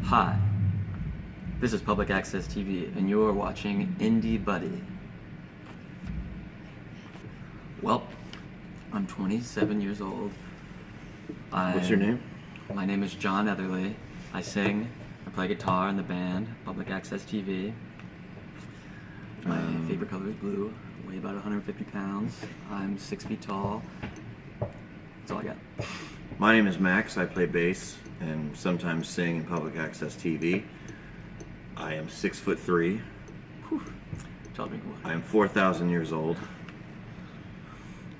Hi, this is Public Access TV, and you're watching Buddie. Well, I'm 27 years old. What's your name? My name is John Eatherly. I sing, I play guitar in the band, Public Access TV. My favorite color is blue. I weigh about 150 pounds. I'm 6 feet tall. That's all I got. My name is Max. I play bass and sometimes sing in Public Access TV. I am 6'3". Tall drink of water. I am 4,000 years old.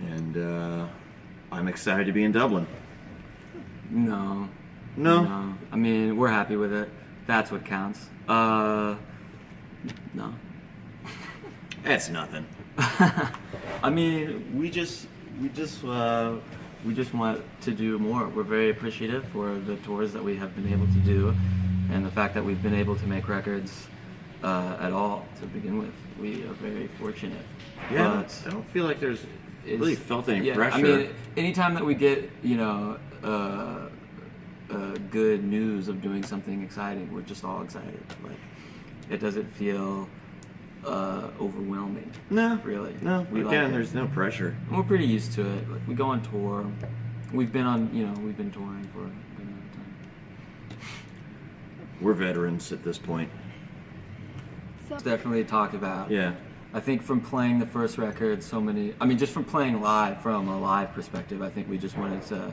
And I'm excited to be in Dublin. No. No? I mean, we're happy with it. That's what counts. No. That's nothing. I mean, we just want to do more. We're very appreciative for the tours that we have been able to do, and the fact that we've been able to make records at all to begin with. We are very fortunate. Yeah, but I don't feel like there's really felt any pressure. I mean, anytime that we get, good news of doing something exciting, we're just all excited. Like, it doesn't feel overwhelming. No, really. No, we again, like there's no pressure. And we're pretty used to it. Like, we go on tour. We've been touring for a good amount of time. We're veterans at this point. It's definitely talked about. Yeah. I think from playing the first record, just from playing live, from a live perspective, I think we just wanted to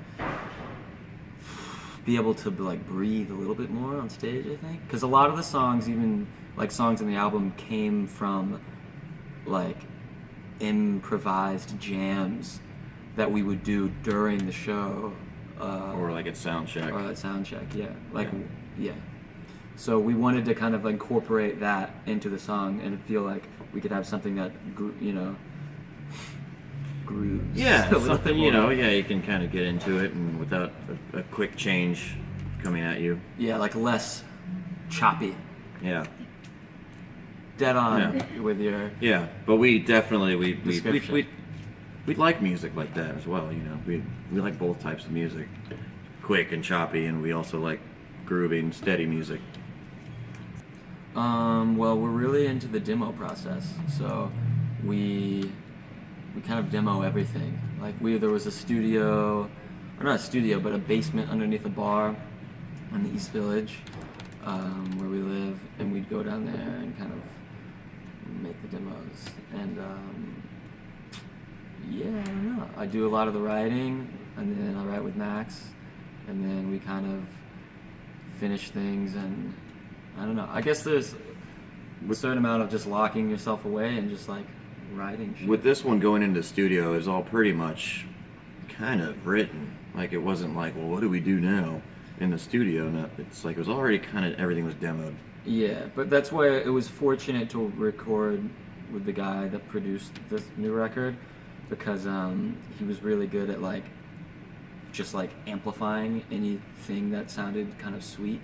be able to breathe a little bit more on stage, I think. Because a lot of the songs, even songs in the album, came from improvised jams that we would do during the show. Or at sound check. Or at sound check, yeah. Yeah. So we wanted to kind of incorporate that into the song and feel like we could have something that, grooves. Yeah, something, you can kind of get into it and without a quick change coming at you. Yeah, less choppy. Yeah. Dead on with your... Yeah, but we definitely, we like music like that as well, We like both types of music. Quick and choppy, and we also like grooving, steady music. Well, we're really into the demo process, so we kind of demo everything. There was a studio, or not a studio, but a basement underneath a bar in the East Village, where we live, and we'd go down there and kind of make the demos. And I don't know. I do a lot of the writing, and then I write with Max, and then we kind of finish things, and I don't know. I guess there's a certain amount of just locking yourself away and just writing shit. With this one going into the studio, is all pretty much kind of written. It wasn't well, what do we do now in the studio? No, it's it was already kind of, everything was demoed. Yeah, but that's why it was fortunate to record with the guy that produced this new record, because he was really good at just amplifying anything that sounded kind of sweet.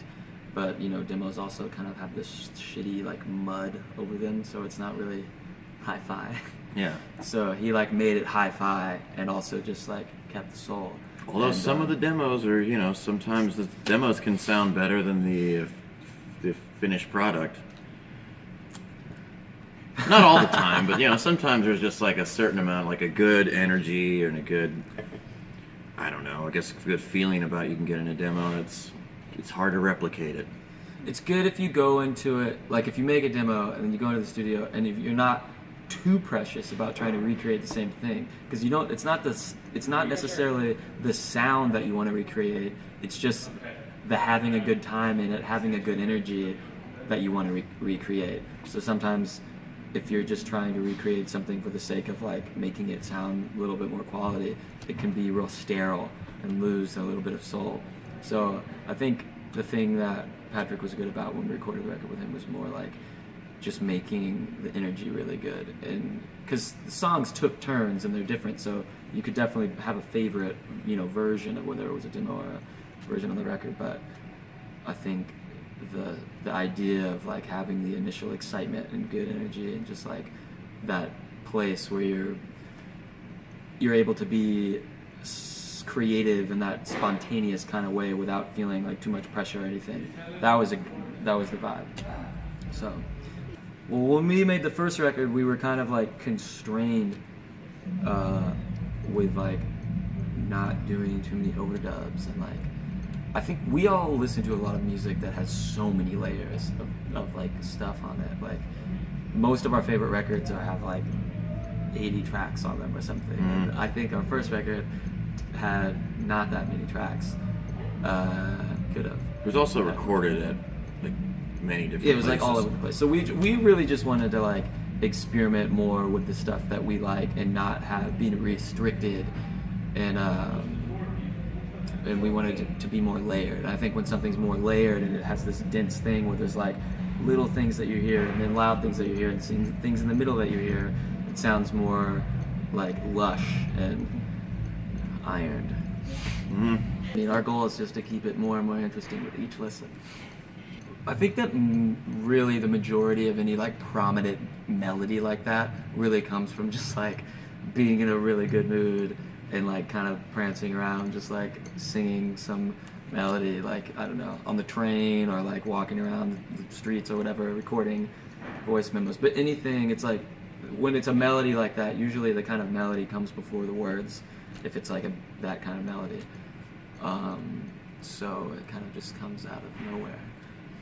But demos also kind of have this shitty mud over them, so it's not really hi-fi. Yeah. So he made it hi-fi and also just kept the soul. Although some of the demos are, sometimes the demos can sound better than the finished product. Not all the time, but sometimes there's just a certain amount, a good energy and a good, I don't know, I guess a good feeling about you can get in a demo. It's hard to replicate it. It's good if you go into it, if you make a demo and then you go into the studio and if you're not too precious about trying to recreate the same thing, because it's not necessarily the sound that you want to recreate. It's just the having a good time in it, having a good energy that you want to recreate. So sometimes if you're just trying to recreate something for the sake of making it sound a little bit more quality, it can be real sterile and lose a little bit of soul. So I think the thing that Patrick was good about when we recorded the record with him was more just making the energy really good, and because the songs took turns and they're different, so you could definitely have a favorite version of whether it was a demo or a version of the record. But I think the idea of having the initial excitement and good energy and just that place where you're able to be creative in that spontaneous kind of way without feeling like too much pressure or anything. That was the vibe. So, well, when we made the first record, we were kind of like constrained with like not doing too many overdubs, and like I think we all listen to a lot of music that has so many layers of like stuff on it. Like most of our favorite records have like 80 tracks on them or something. And I think our first record had not that many tracks. Could have. It was also recorded at like many different Yeah, it was places. like all over the place. So we really just wanted to like experiment more with the stuff that we like and not have been restricted, and we wanted to be more layered. And I think when something's more layered and it has this dense thing where there's like little things that you hear and then loud things that you hear and things in the middle that you hear, it sounds more like lush and ironed. I mean, our goal is just to keep it more and more interesting with each listen. I think that really the majority of any like prominent melody like that really comes from just like being in a really good mood and like kind of prancing around, just like singing some melody, like I don't know, on the train or like walking around the streets or whatever, recording voice memos. But anything, it's like when it's a melody like that, usually the kind of melody comes before the words, if it's like that kind of melody. So it kind of just comes out of nowhere.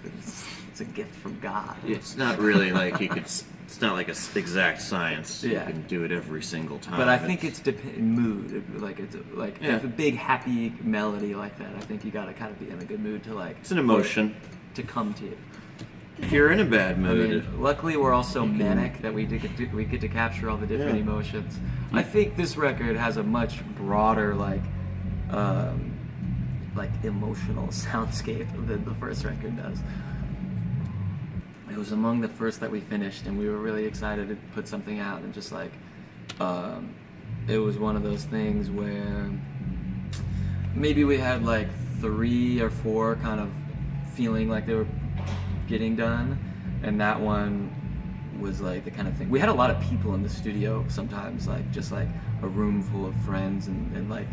It's a gift from God. It's not really like you could. It's not like a exact science. Yeah. You can do it every single time. But I think it's mood. Like it's like Yeah. if a big happy melody like that, I think you gotta kind of be in a good mood to like. It's an emotion. To come to you. If you're in a bad I mood, mean, luckily we're all so manic that we get to capture all the different Yeah. emotions. I think this record has a much broader like emotional soundscape than the first record does. It was among the first that we finished, and we were really excited to put something out, and just like it was one of those things where maybe we had like 3 or 4 kind of feeling like they were getting done, and that one was like the kind of thing. We had a lot of people in the studio sometimes, like just like a room full of friends and like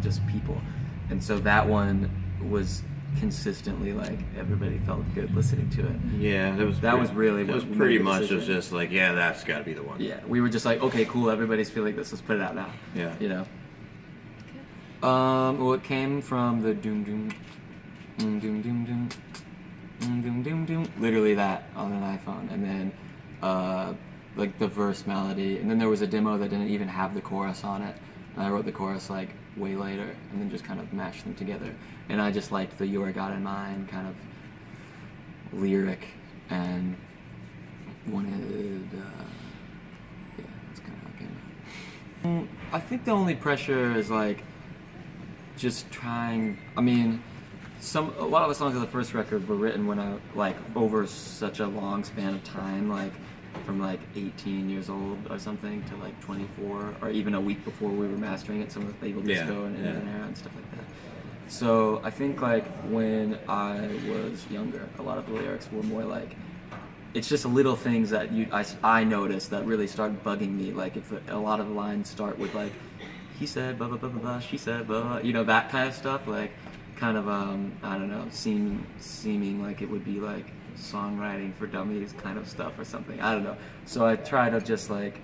just people, and so that one was consistently like everybody felt good listening to it. yeah, That was really It what was made pretty the much decision. was just like, yeah, that's got to be the one. Yeah, we were just like, okay, cool, everybody's feeling this, let's put it out now. Yeah. You know. Well, it came from the doom doom doom doom doom doom doom doom doom, literally that on an iPhone, and then like the verse melody, and then there was a demo that didn't even have the chorus on it, and I wrote the chorus like way later, and then just kind of mashed them together. And I just liked the "Your God in Mind" kind of lyric, and wanted yeah, that's kind of how it came out. I think the only pressure is like just trying. I mean, a lot of the songs of the first record were written when I like over such a long span of time, like from like 18 years old or something to like 24, or even a week before we were mastering it, some of the Label Disco and Era and stuff like that. So I think like when I was younger, a lot of the lyrics were more like, it's just little things that I noticed that really started bugging me. Like if a lot of the lines start with like, he said blah blah blah blah blah, she said blah blah, you know, that kind of stuff, like kind of I don't know, seeming like it would be like songwriting for dummies kind of stuff or something. I don't know. So I try to just like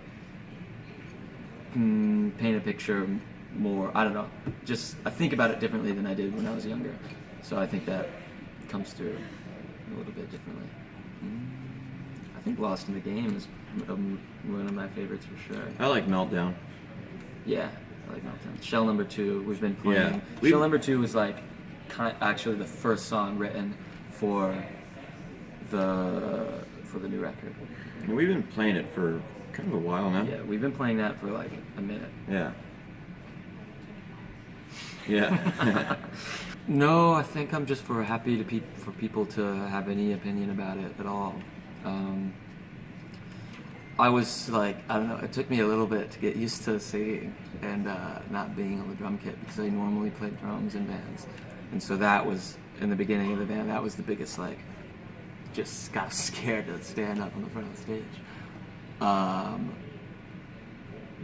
paint a picture more. I don't know. Just I think about it differently than I did when I was younger. So I think that comes through a little bit differently. I think "Lost in the Game" is one of my favorites for sure. I like Meltdown. Yeah, I like Meltdown. Shell Number 2, we've been playing. Yeah. Shell Number 2 was like actually the first song written for the new record. We've been playing it for kind of a while now. Yeah, we've been playing that for like a minute. Yeah. Yeah. No, I think I'm just happy for people to have any opinion about it at all. I was like, I don't know, it took me a little bit to get used to singing and not being on the drum kit, because I normally play drums in bands. And so that was, in the beginning of the band, that was the biggest, like, just got scared to stand up on the front of the stage. But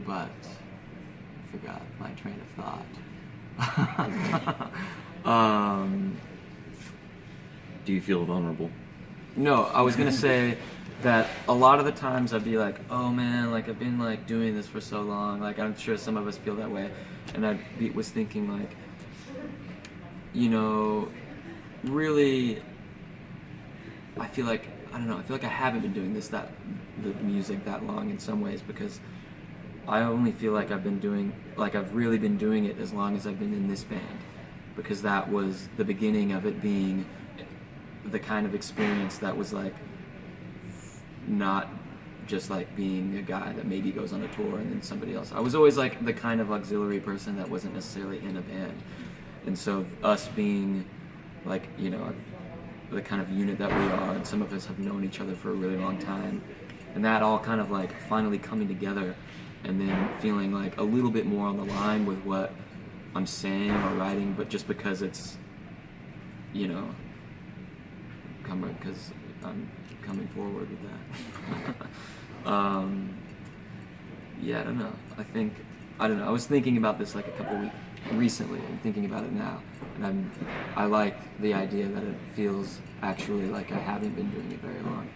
I forgot my train of thought. Do you feel vulnerable? No, I was gonna say that a lot of the times I'd be like, oh man, like I've been like doing this for so long. Like I'm sure some of us feel that way, and was thinking like, you know, really, I feel like I don't know. I feel like I haven't been doing the music that long in some ways because I only feel like I've really been doing it as long as I've been in this band, because that was the beginning of it being the kind of experience that was like not just like being a guy that maybe goes on a tour and then somebody else. I was always like the kind of auxiliary person that wasn't necessarily in a band, and so us being like, you know, the kind of unit that we are, and some of us have known each other for a really long time, and that all kind of like finally coming together and then feeling like a little bit more on the line with what I'm saying or writing, but just because it's, you know, because I'm coming forward with that. Yeah, I don't know. I don't know. I was thinking about this like a couple weeks recently. I'm thinking about it now, and I like the idea that it feels actually like I haven't been doing it very long.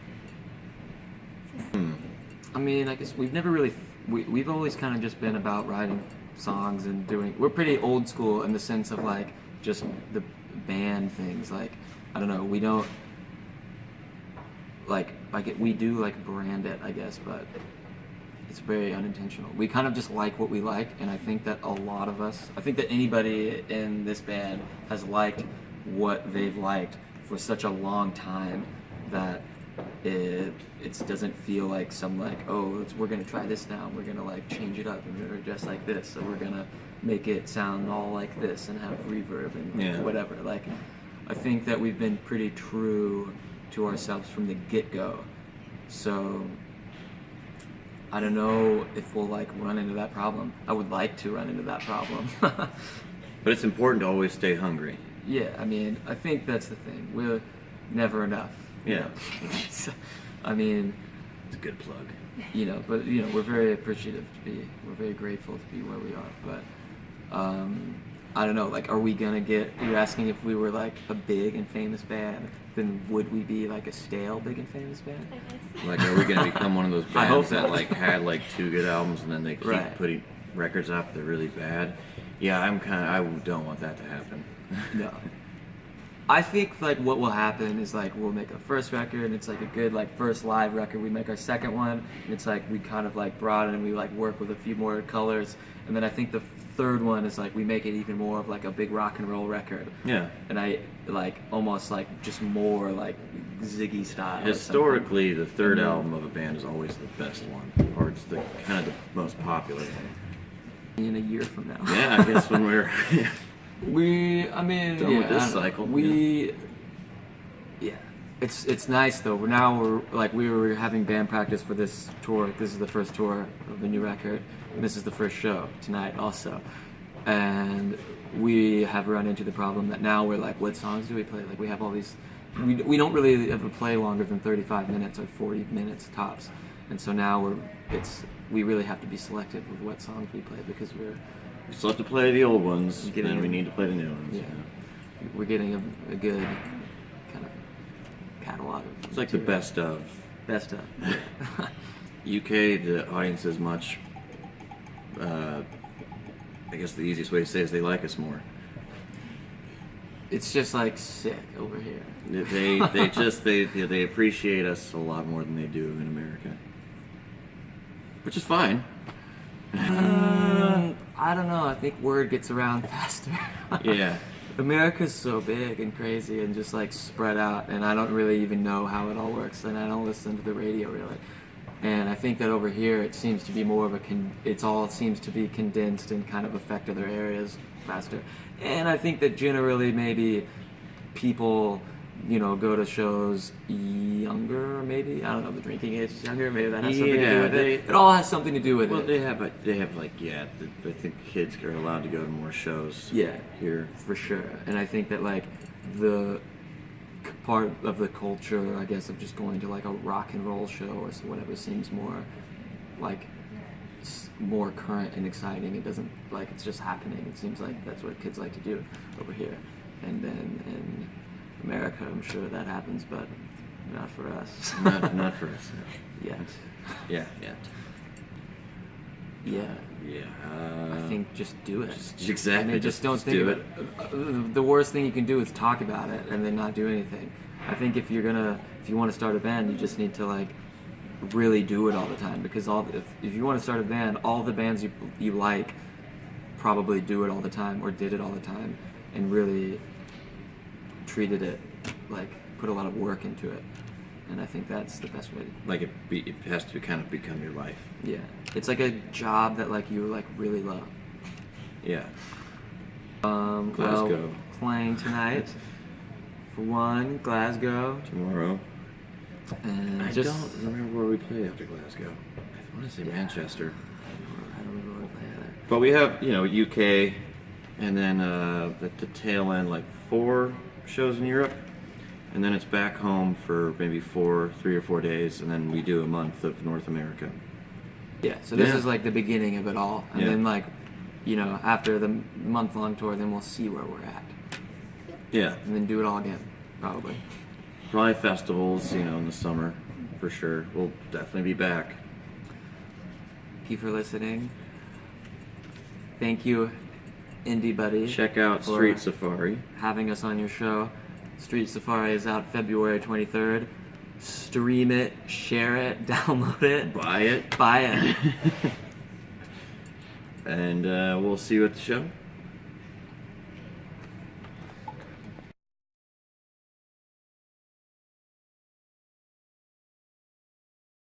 I mean, I guess we've never really we've always kind of just been about writing songs and we're pretty old school in the sense of like just the band things. Like, I don't know, we don't we do like brand it, I guess, but it's very unintentional. We kind of just like what we like, and I think that I think that anybody in this band has liked what they've liked for such a long time that it doesn't feel like some like, oh, we're gonna try this now, we're gonna like change it up and we're gonna dress like this, so we're gonna make it sound all like this and have reverb and whatever. Like, I think that we've been pretty true to ourselves from the get-go, so I don't know if we'll like run into that problem. I would like to run into that problem. But it's important to always stay hungry. Yeah, I mean, I think that's the thing. We're never enough. Yeah. So, I mean, it's a good plug. You know, but you know, we're very appreciative we're very grateful to be where we are. But I don't know, like, are we gonna you're asking if we were like a big and famous band, then would we be like a stale big and famous band? I guess. Like, are we gonna become one of those I hope bands that so. like had like 2 good albums and then they keep Right. putting records up they're really bad? Yeah, I don't want that to happen. No. I think like what will happen is like we'll make a first record and it's like a good like first live record. We make our second one and it's like we kind of like broaden and we like work with a few more colors, and then I think the third one is like we make it even more of like a big rock and roll record. Yeah. And I like almost like just more like Ziggy style. Historically, the third album of a band is always the best one, or it's the kind of the most popular one. In a year from now. Yeah, I guess when we're Done with this cycle. Yeah, it's nice though. We were having band practice for this tour. This is the first tour of the new record. And this is the first show tonight also, and we have run into the problem that now we're like, what songs do we play? Like, we have all these. We don't really ever play longer than 35 minutes or 40 minutes tops, and so now we really have to be selective with what songs we play because we still have to play the old ones, Getting and we in- need to play the new ones. Yeah. We're getting a good kind of catalog of It's like the material. best of. Best of. UK, the audience is much. I guess the easiest way to say it is they like us more. It's just like sick over here. They appreciate us a lot more than they do in America, which is fine. I don't know. I think word gets around faster. Yeah. America's so big and crazy and just like spread out, and I don't really even know how it all works, and I don't listen to the radio really. And I think that over here it seems to be more of it all seems to be condensed and kind of affect other areas faster. And I think that generally maybe people, you know, go to shows younger, maybe. I don't know, the drinking age is younger, maybe that has something to do with it. It all has something to do with Well, it. they have I think kids are allowed to go to more shows. Yeah, Here. for sure. And I think that like the part of the culture, I guess, of just going to like a rock and roll show or whatever seems more like more current and exciting. It doesn't like it's just happening. It seems like that's what kids like to do over here. And then in America, I'm sure that happens, but not for us. not for us. No. Yet. Yeah. I think just do it. Exactly. I mean, just don't think do of it. The worst thing you can do is talk about it and then not do anything. I think if you want to start a band, you just need to like really do it all the time, because if you want to start a band, all the bands you like probably do it all the time or did it all the time and really treated it, like put a lot of work into it. And I think that's the best way. Like it has to kind of become your life. Yeah, it's like a job that like you like really love. Yeah. Glasgow. Well, playing tonight for one, Glasgow. Tomorrow. And I don't remember where we play after Glasgow. I want to say Manchester. I don't remember where we play either. But we have, UK, and then at the tail end, like 4 shows in Europe. And then it's back home for maybe 3 or 4 days, and then we do a month of North America. Yeah, so this is like the beginning of it all. And then like, after the month-long tour, then we'll see where we're at. Yeah. And then do it all again, probably. Probably festivals, in the summer, for sure. We'll definitely be back. Thank you for listening. Thank you, Indie Buddy. Check out Street Safari. Having us on your show. Street Safari is out February 23rd. Stream it, share it, download it. Buy it. Buy it. And we'll see you at the show.